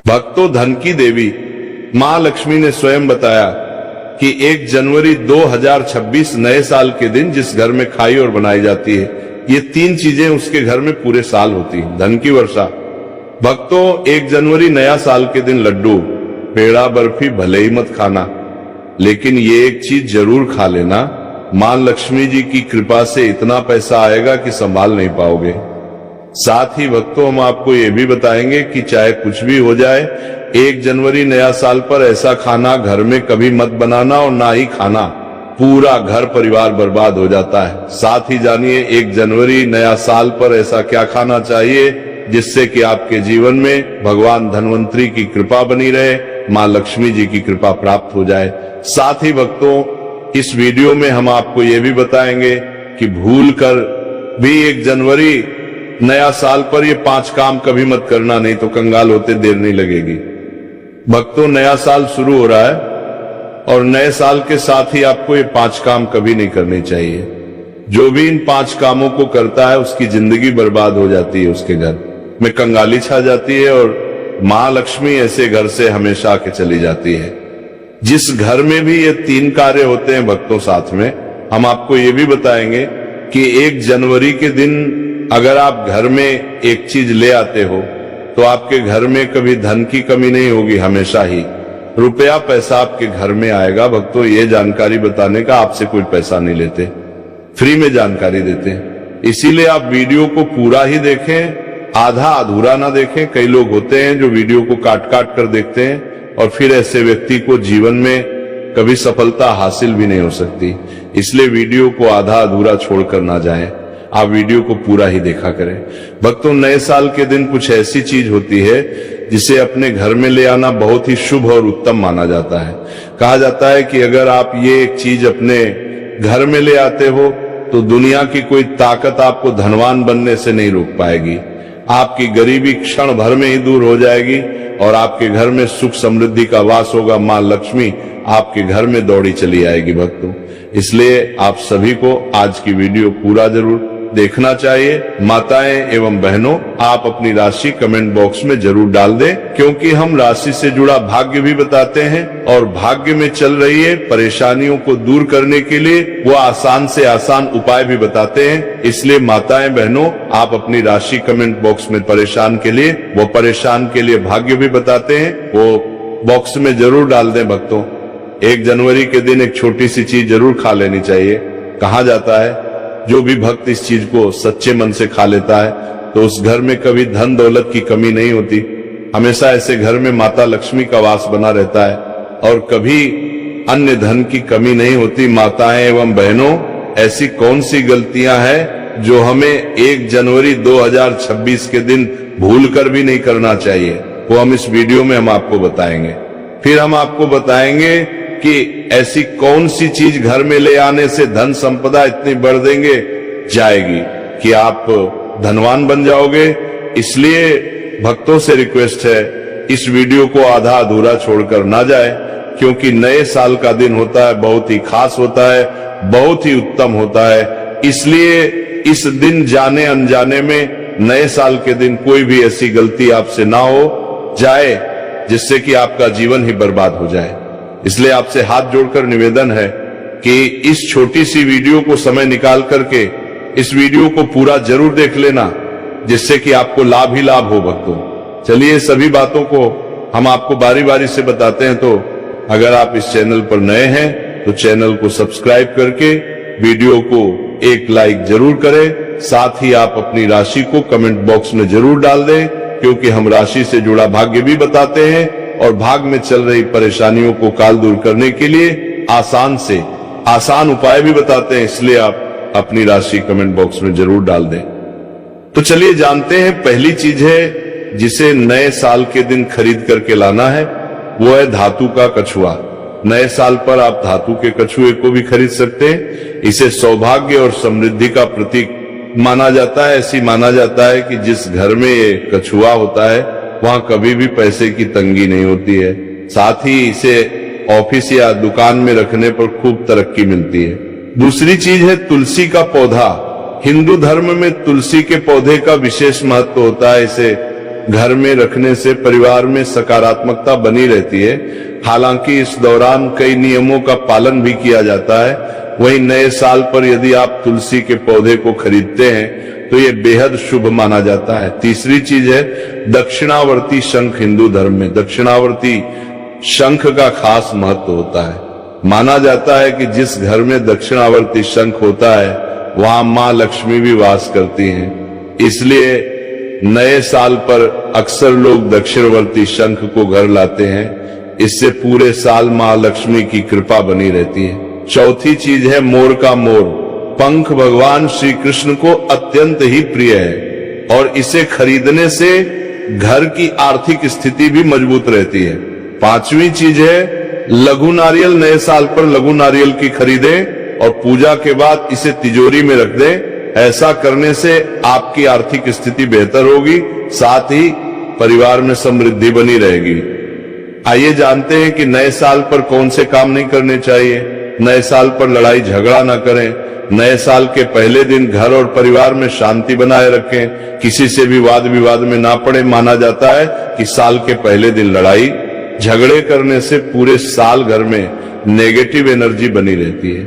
भक्तों, धन की देवी मां लक्ष्मी ने स्वयं बताया कि 1 जनवरी 2026 नए साल के दिन जिस घर में खाई और बनाई जाती है, ये 3 चीजें उसके घर में पूरे साल होती हैं। धन की वर्षा। भक्तों, 1 जनवरी नया साल के दिन लड्डू, पेड़ा, बर्फी भले ही मत खाना, लेकिन ये एक चीज जरूर खा लेना। मां लक्ष्मी जी की कृपा से इतना पैसा आएगा कि संभाल नहीं पाओगे। साथ ही भक्तों, हम आपको ये भी बताएंगे कि चाहे कुछ भी हो जाए, 1 जनवरी नया साल पर ऐसा खाना घर में कभी मत बनाना और ना ही खाना, पूरा घर परिवार बर्बाद हो जाता है। साथ ही जानिए 1 जनवरी नया साल पर ऐसा क्या खाना चाहिए जिससे कि आपके जीवन में भगवान धन्वंतरी की कृपा बनी रहे, मां लक्ष्मी जी की कृपा प्राप्त हो जाए। साथ ही भक्तों, इस वीडियो में हम आपको ये भी बताएंगे कि भूल कर भी 1 जनवरी नया साल पर ये 5 काम कभी मत करना, नहीं तो कंगाल होते देर नहीं लगेगी। भक्तों, नया साल शुरू हो रहा है और नए साल के साथ ही आपको ये 5 काम कभी नहीं करने चाहिए। जो भी इन 5 कामों को करता है उसकी जिंदगी बर्बाद हो जाती है, उसके घर में कंगाली छा जाती है और मां लक्ष्मी ऐसे घर से हमेशा आके चली जाती है। जिस घर में भी ये 3 कार्य होते हैं भक्तों, साथ में हम आपको ये भी बताएंगे कि 1 जनवरी के दिन अगर आप घर में एक चीज ले आते हो तो आपके घर में कभी धन की कमी नहीं होगी, हमेशा ही रुपया पैसा आपके घर में आएगा। भक्तों, ये जानकारी बताने का आपसे कोई पैसा नहीं लेते, फ्री में जानकारी देते हैं। इसीलिए आप वीडियो को पूरा ही देखें, आधा अधूरा ना देखें। कई लोग होते हैं जो वीडियो को काट काट कर देखते हैं और फिर ऐसे व्यक्ति को जीवन में कभी सफलता हासिल भी नहीं हो सकती। इसलिए वीडियो को आधा अधूरा छोड़कर ना जाएं, आप वीडियो को पूरा ही देखा करें। भक्तों, नए साल के दिन कुछ ऐसी चीज होती है जिसे अपने घर में ले आना बहुत ही शुभ और उत्तम माना जाता है। कहा जाता है कि अगर आप ये एक चीज अपने घर में ले आते हो तो दुनिया की कोई ताकत आपको धनवान बनने से नहीं रोक पाएगी। आपकी गरीबी क्षण भर में ही दूर हो जाएगी और आपके घर में सुख समृद्धि का वास होगा। मां लक्ष्मी आपके घर में दौड़ी चली आएगी। भक्तों, इसलिए आप सभी को आज की वीडियो पूरा जरूर देखना चाहिए। माताएं एवं बहनों, आप अपनी राशि कमेंट बॉक्स में जरूर डाल दें, क्योंकि हम राशि से जुड़ा भाग्य भी बताते हैं और भाग्य में चल रही है परेशानियों को दूर करने के लिए वो आसान से आसान उपाय भी बताते हैं। इसलिए माताएं बहनों, आप अपनी राशि कमेंट बॉक्स में परेशान के लिए भाग्य भी बताते हैं, वो बॉक्स में जरूर डाल दें। भक्तों, 1 जनवरी के दिन एक छोटी सी चीज जरूर खा लेनी चाहिए। कहा जाता है जो भी भक्त इस चीज को सच्चे मन से खा लेता है तो उस घर में कभी धन दौलत की कमी नहीं होती। हमेशा ऐसे घर में माता लक्ष्मी का वास बना रहता है और कभी अन्य धन की कमी नहीं होती। माताएं एवं बहनों, ऐसी कौन सी गलतियां हैं जो हमें 1 जनवरी 2026 के दिन भूल कर भी नहीं करना चाहिए, वो हम इस वीडियो में हम आपको बताएंगे। फिर हम आपको बताएंगे कि ऐसी कौन सी चीज घर में ले आने से धन संपदा इतनी बढ़ देंगे जाएगी कि आप धनवान बन जाओगे। इसलिए भक्तों से रिक्वेस्ट है, इस वीडियो को आधा अधूरा छोड़कर ना जाए, क्योंकि नए साल का दिन होता है, बहुत ही खास होता है, बहुत ही उत्तम होता है। इसलिए इस दिन जाने अनजाने में नए साल के दिन कोई भी ऐसी गलती आपसे ना हो जाए जिससे कि आपका जीवन ही बर्बाद हो जाए। इसलिए आपसे हाथ जोड़कर निवेदन है कि इस छोटी सी वीडियो को समय निकाल करके इस वीडियो को पूरा जरूर देख लेना, जिससे कि आपको लाभ ही लाभ हो। भक्तों, चलिए सभी बातों को हम आपको बारी बारी से बताते हैं। तो अगर आप इस चैनल पर नए हैं तो चैनल को सब्सक्राइब करके वीडियो को एक लाइक जरूर करें। साथ ही आप अपनी राशि को कमेंट बॉक्स में जरूर डाल दें, क्योंकि हम राशि से जुड़ा भाग्य भी बताते हैं और भाग में चल रही परेशानियों को काल दूर करने के लिए आसान से आसान उपाय भी बताते हैं। इसलिए आप अपनी राशि कमेंट बॉक्स में जरूर डाल दें। तो चलिए जानते हैं, पहली चीज है जिसे नए साल के दिन खरीद करके लाना है, वो है धातु का कछुआ। नए साल पर आप धातु के कछुए को भी खरीद सकते हैं। इसे सौभाग्य और समृद्धि का प्रतीक माना जाता है। ऐसी माना जाता है कि जिस घर में ये कछुआ होता है वहां कभी भी पैसे की तंगी नहीं होती है। साथ ही इसे ऑफिस या दुकान में रखने पर खूब तरक्की मिलती है। दूसरी चीज है तुलसी का पौधा। हिंदू धर्म में तुलसी के पौधे का विशेष महत्व होता है। इसे घर में रखने से परिवार में सकारात्मकता बनी रहती है। हालांकि इस दौरान कई नियमों का पालन भी किया जाता है। वहीं नए साल पर यदि आप तुलसी के पौधे को खरीदते हैं तो ये बेहद शुभ माना जाता है। तीसरी चीज है दक्षिणावर्ती शंख। हिंदू धर्म में दक्षिणावर्ती शंख का खास महत्व होता है। माना जाता है कि जिस घर में दक्षिणावर्ती शंख होता है वहां मां लक्ष्मी भी वास करती हैं। इसलिए नए साल पर अक्सर लोग दक्षिणवर्ती शंख को घर लाते हैं। इससे पूरे साल मां लक्ष्मी की कृपा बनी रहती है। चौथी चीज है मोर का मोर। पंख भगवान श्री कृष्ण को अत्यंत ही प्रिय है और इसे खरीदने से घर की आर्थिक स्थिति भी मजबूत रहती है। पांचवी चीज है लघु नारियल। नए साल पर लघु नारियल की खरीदें और पूजा के बाद इसे तिजोरी में रख दें। ऐसा करने से आपकी आर्थिक स्थिति बेहतर होगी, साथ ही परिवार में समृद्धि बनी रहेगी। आइए जानते हैं कि नए साल पर कौन से काम नहीं करने चाहिए। नए साल पर लड़ाई झगड़ा ना करें। नए साल के पहले दिन घर और परिवार में शांति बनाए रखें। किसी से भी वाद विवाद में ना पड़े। माना जाता है कि साल के पहले दिन लड़ाई झगड़े करने से पूरे साल घर में नेगेटिव एनर्जी बनी रहती है।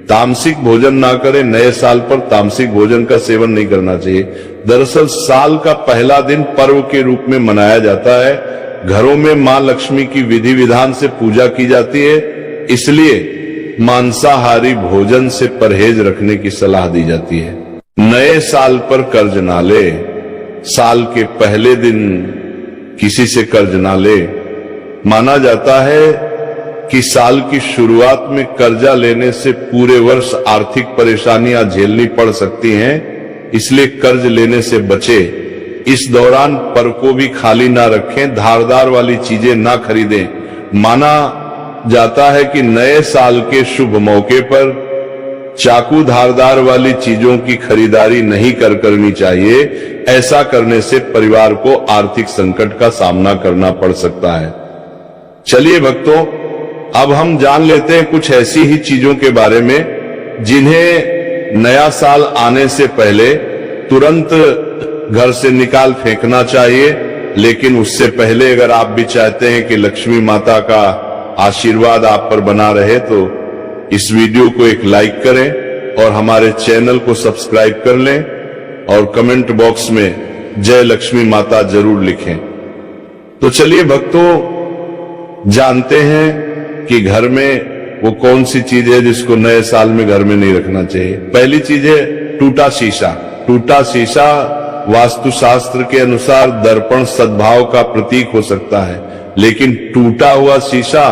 तामसिक भोजन ना करें। नए साल पर तामसिक भोजन का सेवन नहीं करना चाहिए। दरअसल साल का पहला दिन पर्व के रूप में मनाया जाता है। घरों में मां लक्ष्मी की विधि विधान से पूजा की जाती है, इसलिए मांसाहारी भोजन से परहेज रखने की सलाह दी जाती है। नए साल पर कर्ज ना ले। साल के पहले दिन किसी से कर्ज ना ले। माना जाता है कि साल की शुरुआत में कर्जा लेने से पूरे वर्ष आर्थिक परेशानियां झेलनी पड़ सकती हैं, इसलिए कर्ज लेने से बचे। इस दौरान पर को भी खाली ना रखें। धारदार वाली चीजें ना खरीदें। माना जाता है कि नए साल के शुभ मौके पर चाकू धारदार वाली चीजों की खरीदारी नहीं करनी चाहिए। ऐसा करने से परिवार को आर्थिक संकट का सामना करना पड़ सकता है। चलिए भक्तों, अब हम जान लेते हैं कुछ ऐसी ही चीजों के बारे में जिन्हें नया साल आने से पहले तुरंत घर से निकाल फेंकना चाहिए। लेकिन उससे पहले अगर आप भी चाहते हैं कि लक्ष्मी माता का आशीर्वाद आप पर बना रहे तो इस वीडियो को एक लाइक करें और हमारे चैनल को सब्सक्राइब कर लें और कमेंट बॉक्स में जय लक्ष्मी माता जरूर लिखें। तो चलिए भक्तों, जानते हैं कि घर में वो कौन सी चीज है जिसको नए साल में घर में नहीं रखना चाहिए। पहली चीज है टूटा शीशा। टूटा शीशा वास्तुशास्त्र के अनुसार दर्पण सद्भाव का प्रतीक हो सकता है, लेकिन टूटा हुआ शीशा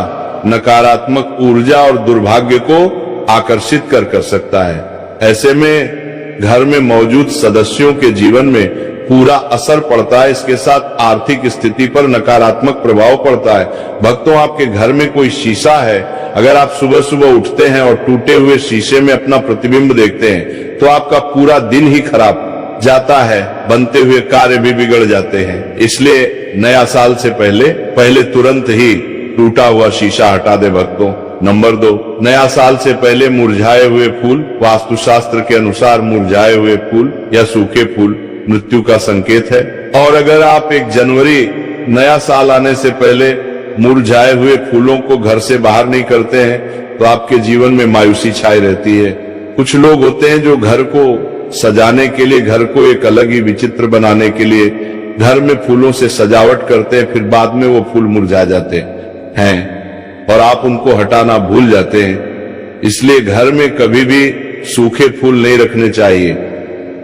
नकारात्मक ऊर्जा और दुर्भाग्य को आकर्षित कर सकता है। ऐसे में घर में मौजूद सदस्यों के जीवन में पूरा असर पड़ता है। इसके साथ आर्थिक स्थिति पर नकारात्मक प्रभाव पड़ता है। भक्तों, आपके घर में कोई शीशा है, अगर आप सुबह सुबह उठते हैं और टूटे हुए शीशे में अपना प्रतिबिंब देखते हैं तो आपका पूरा दिन ही खराब जाता है। बनते हुए कार्य भी बिगड़ जाते हैं। इसलिए नया साल से पहले तुरंत ही टूटा हुआ शीशा हटा दे भक्तों। नंबर 2, नया साल से पहले मुरझाए हुए फूल। वास्तुशास्त्र के अनुसार मुरझाए हुए फूल या सूखे फूल मृत्यु का संकेत है। और अगर आप 1 जनवरी नया साल आने से पहले मुरझाए हुए फूलों को घर से बाहर नहीं करते हैं तो आपके जीवन में मायूसी छाई रहती है। कुछ लोग होते हैं जो घर को सजाने के लिए, घर को एक अलग ही विचित्र बनाने के लिए घर में फूलों से सजावट करते हैं, फिर बाद में वो फूल मुरझा जाते हैं और आप उनको हटाना भूल जाते हैं। इसलिए घर में कभी भी सूखे फूल नहीं रखने चाहिए।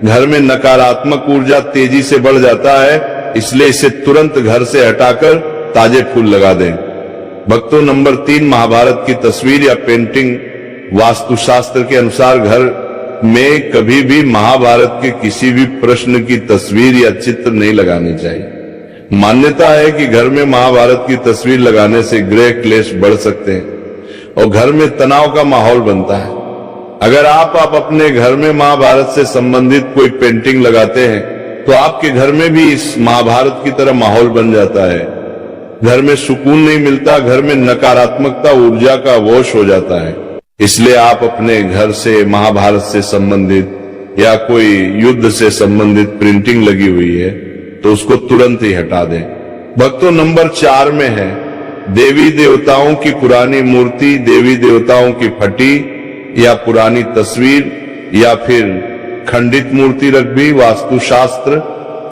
घर में नकारात्मक ऊर्जा तेजी से बढ़ जाता है, इसलिए इसे तुरंत घर से हटाकर ताजे फूल लगा दें। भक्तों, नंबर 3, महाभारत की तस्वीर या पेंटिंग। वास्तुशास्त्र के अनुसार घर में कभी भी महाभारत के किसी भी प्रश्न की तस्वीर या चित्र नहीं लगानी चाहिए। मान्यता है कि घर में महाभारत की तस्वीर लगाने से गृह क्लेश बढ़ सकते हैं और घर में तनाव का माहौल बनता है। अगर आप अपने घर में महाभारत से संबंधित कोई पेंटिंग लगाते हैं तो आपके घर में भी इस महाभारत की तरह माहौल बन जाता है। घर में सुकून नहीं मिलता, घर में नकारात्मकता ऊर्जा का वश हो जाता है। इसलिए आप अपने घर से महाभारत से संबंधित या कोई युद्ध से संबंधित प्रिंटिंग लगी हुई है तो उसको तुरंत ही हटा दें। भक्तों, नंबर 4 में है देवी देवताओं की पुरानी मूर्ति, देवी देवताओं की फटी या पुरानी तस्वीर या फिर खंडित मूर्ति रख भी वास्तुशास्त्र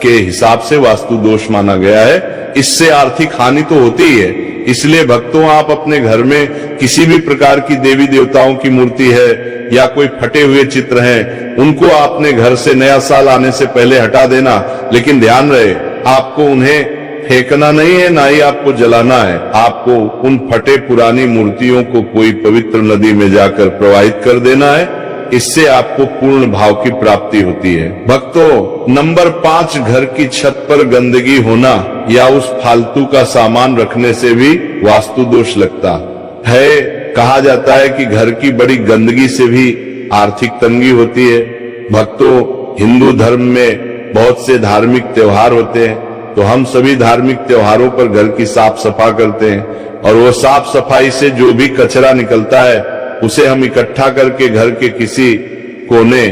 के हिसाब से वास्तु दोष माना गया है। इससे आर्थिक हानि तो होती ही है। इसलिए भक्तों, आप अपने घर में किसी भी प्रकार की देवी देवताओं की मूर्ति है या कोई फटे हुए चित्र हैं, उनको आपने घर से नया साल आने से पहले हटा देना। लेकिन ध्यान रहे, आपको उन्हें फेंकना नहीं है, ना ही आपको जलाना है। आपको उन फटे पुरानी मूर्तियों को कोई पवित्र नदी में जाकर प्रवाहित कर देना है। इससे आपको पूर्ण भाव की प्राप्ति होती है। भक्तों, नंबर 5, घर की छत पर गंदगी होना या उस फालतू का सामान रखने से भी वास्तु दोष लगता है। कहा जाता है कि घर की बड़ी गंदगी से भी आर्थिक तंगी होती है। भक्तों, हिंदू धर्म में बहुत से धार्मिक त्योहार होते हैं, तो हम सभी धार्मिक त्योहारों पर घर की साफ सफाई करते हैं और वो साफ सफाई से जो भी कचरा निकलता है उसे हम इकट्ठा करके घर के किसी कोने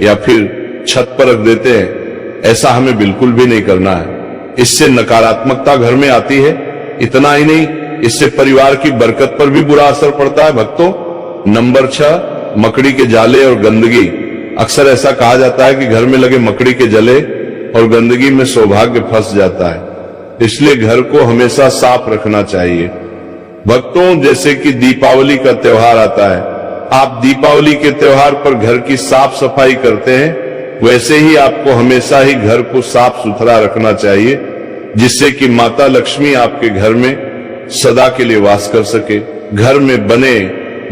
या फिर छत पर रख देते हैं। ऐसा हमें बिल्कुल भी नहीं करना है। इससे नकारात्मकता घर में आती है। इतना ही नहीं, इससे परिवार की बरकत पर भी बुरा असर पड़ता है। भक्तों, नंबर 6, मकड़ी के जाले और गंदगी। अक्सर ऐसा कहा जाता है कि घर में लगे मकड़ी के जले और गंदगी में सौभाग्य फंस जाता है। इसलिए घर को हमेशा साफ रखना चाहिए। भक्तों, जैसे कि दीपावली का त्योहार आता है, आप दीपावली के त्योहार पर घर की साफ सफाई करते हैं, वैसे ही आपको हमेशा ही घर को साफ सुथरा रखना चाहिए, जिससे कि माता लक्ष्मी आपके घर में सदा के लिए वास कर सके। घर में बने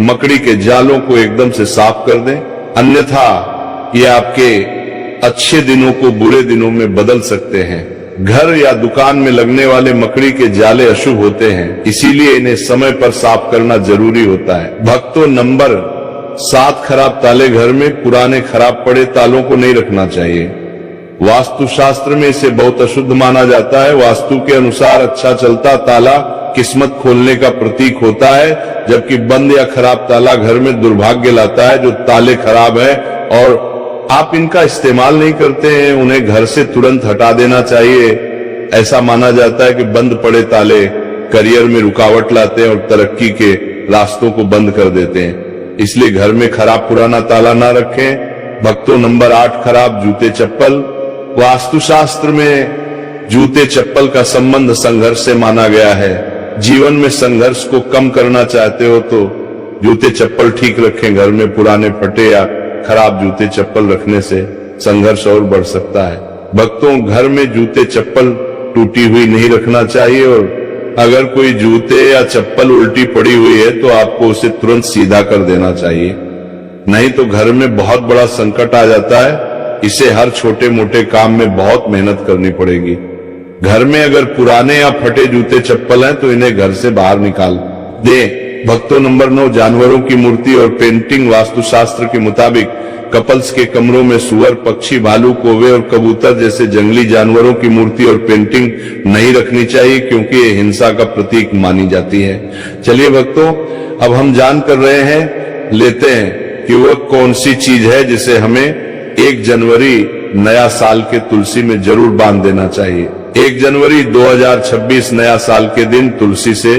मकड़ी के जालों को एकदम से साफ कर दें, अन्यथा ये आपके अच्छे दिनों को बुरे दिनों में बदल सकते हैं। घर या दुकान में लगने वाले मकड़ी के जाले अशुभ होते हैं, इसीलिए इन्हें समय पर साफ करना जरूरी होता है। भक्तों, नंबर 7, खराब ताले। घर में पुराने खराब पड़े तालों को नहीं रखना चाहिए। वास्तुशास्त्र में इसे बहुत अशुद्ध माना जाता है। वास्तु के अनुसार अच्छा चलता ताला किस्मत खोलने का प्रतीक होता है, जबकि बंद या खराब ताला घर में दुर्भाग्य लाता है। जो ताले खराब है और आप इनका इस्तेमाल नहीं करते हैं, उन्हें घर से तुरंत हटा देना चाहिए। ऐसा माना जाता है कि बंद पड़े ताले करियर में रुकावट लाते हैं और तरक्की के रास्तों को बंद कर देते हैं। इसलिए घर में खराब पुराना ताला ना रखें। भक्तों, नंबर 8, खराब जूते चप्पल। वास्तुशास्त्र में जूते चप्पल का संबंध संघर्ष से माना गया है। जीवन में संघर्ष को कम करना चाहते हो तो जूते चप्पल ठीक रखें। घर में पुराने फटे या खराब जूते चप्पल रखने से संघर्ष और बढ़ सकता है। भक्तों, घर में जूते चप्पल टूटी हुई नहीं रखना चाहिए और अगर कोई जूते या चप्पल उल्टी पड़ी हुई है तो आपको उसे तुरंत सीधा कर देना चाहिए, नहीं तो घर में बहुत बड़ा संकट आ जाता है। इसे हर छोटे मोटे काम में बहुत मेहनत करनी पड़ेगी। घर में अगर पुराने या फटे जूते चप्पल हैं तो इन्हें घर से बाहर निकाल दें। भक्तों, नंबर 9, जानवरों की मूर्ति और पेंटिंग। वास्तुशास्त्र के मुताबिक कपल्स के कमरों में सुअर, पक्षी, भालू, कौवे और कबूतर जैसे जंगली जानवरों की मूर्ति और पेंटिंग नहीं रखनी चाहिए, क्योंकि ये हिंसा का प्रतीक मानी जाती है। चलिए भक्तों, अब हम जान कर रहे हैं, लेते हैं कि वह कौन सी चीज है जिसे हमें 1 जनवरी नया साल के तुलसी में जरूर बांध देना चाहिए। 1 जनवरी 2026 नया साल के दिन तुलसी से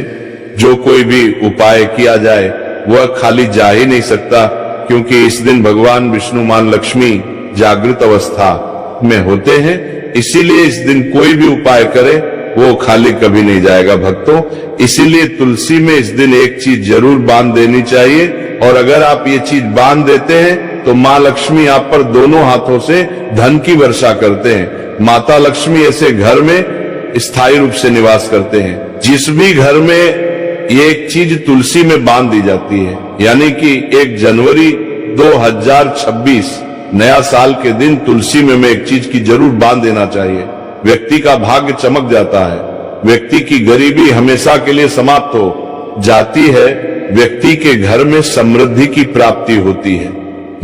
जो कोई भी उपाय किया जाए वह खाली जा ही नहीं सकता, क्योंकि इस दिन भगवान विष्णु मां लक्ष्मी जागृत अवस्था में होते हैं। इसीलिए इस दिन कोई भी उपाय करे वो खाली कभी नहीं जाएगा। भक्तों, इसीलिए तुलसी में इस दिन एक चीज जरूर बांध देनी चाहिए, और अगर आप ये चीज बांध देते हैं तो माँ लक्ष्मी आप पर दोनों हाथों से धन की वर्षा करते हैं। माता लक्ष्मी ऐसे घर में स्थायी रूप से निवास करते हैं। जिस भी घर में ये एक चीज तुलसी में बांध दी जाती है, यानी कि 1 जनवरी 2026 नया साल के दिन तुलसी में एक चीज की जरूर बांध देना चाहिए। व्यक्ति का भाग्य चमक जाता है, व्यक्ति की गरीबी हमेशा के लिए समाप्त हो जाती है, व्यक्ति के घर में समृद्धि की प्राप्ति होती है।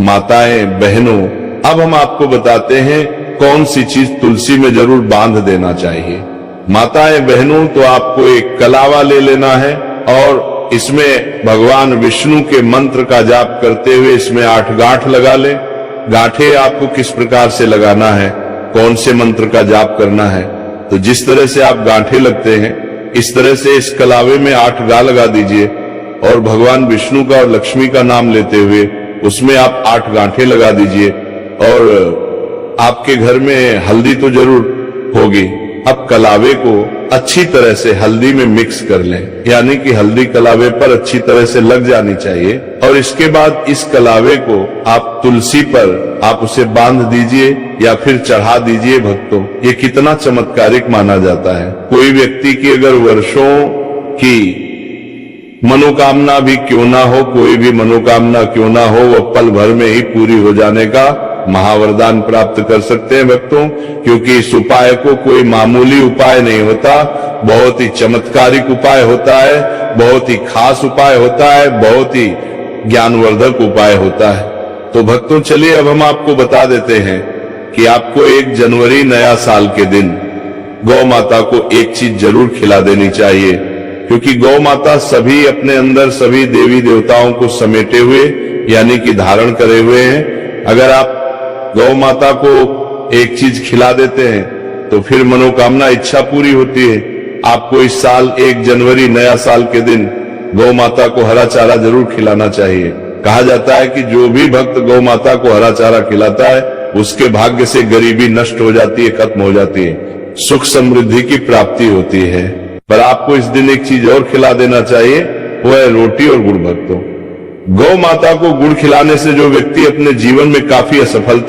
माताएं, बहनों, अब हम आपको बताते हैं कौन सी चीज तुलसी में जरूर बांध देना चाहिए। माताएं, बहनों, तो आपको एक कलावा ले लेना है और इसमें भगवान विष्णु के मंत्र का जाप करते हुए इसमें 8 गांठ लगा ले। गांठे आपको किस प्रकार से लगाना है कौन से मंत्र का जाप करना है। तो जिस तरह से आप गांठे लगते हैं, इस तरह से इस कलावे में 8 गा लगा दीजिए और भगवान विष्णु का और लक्ष्मी का नाम लेते हुए उसमें आप 8 गांठे लगा दीजिए। और आपके घर में हल्दी तो जरूर होगी। अब कलावे को अच्छी तरह से हल्दी में मिक्स कर लें, यानी कि हल्दी कलावे पर अच्छी तरह से लग जानी चाहिए। और इसके बाद इस कलावे को आप तुलसी पर आप उसे बांध दीजिए या फिर चढ़ा दीजिए। भक्तों, ये कितना चमत्कारिक माना जाता है। कोई व्यक्ति की अगर वर्षों की मनोकामना भी क्यों ना हो, कोई भी मनोकामना क्यों ना हो, वह पल भर में ही पूरी हो जाने का महावरदान प्राप्त कर सकते हैं भक्तों। क्योंकि इस उपाय को कोई मामूली उपाय नहीं होता, बहुत ही चमत्कारिक उपाय होता है, बहुत ही खास उपाय होता है, बहुत ही ज्ञानवर्धक उपाय होता है। तो भक्तों, चलिए अब हम आपको बता देते हैं कि आपको 1 जनवरी नया साल के दिन गौ माता को एक चीज जरूर खिला देनी चाहिए। क्योंकि गौ माता सभी अपने अंदर सभी देवी देवताओं को समेटे हुए यानी कि धारण करे हुए हैं। अगर आप गौ माता को एक चीज खिला देते हैं तो फिर मनोकामना इच्छा पूरी होती है। आपको इस साल 1 जनवरी नया साल के दिन गौ माता को हरा चारा जरूर खिलाना चाहिए। कहा जाता है कि जो भी भक्त गौ माता को हरा चारा खिलाता है उसके भाग्य से गरीबी नष्ट हो जाती है, खत्म हो जाती है, सुख समृद्धि की प्राप्ति होती है। पर आपको इस दिन एक चीज और खिला देना चाहिए, वो है रोटी और गुड़। भक्तों, गौ माता को गुड़ खिलाने से जो व्यक्ति अपने जीवन में काफी असफलता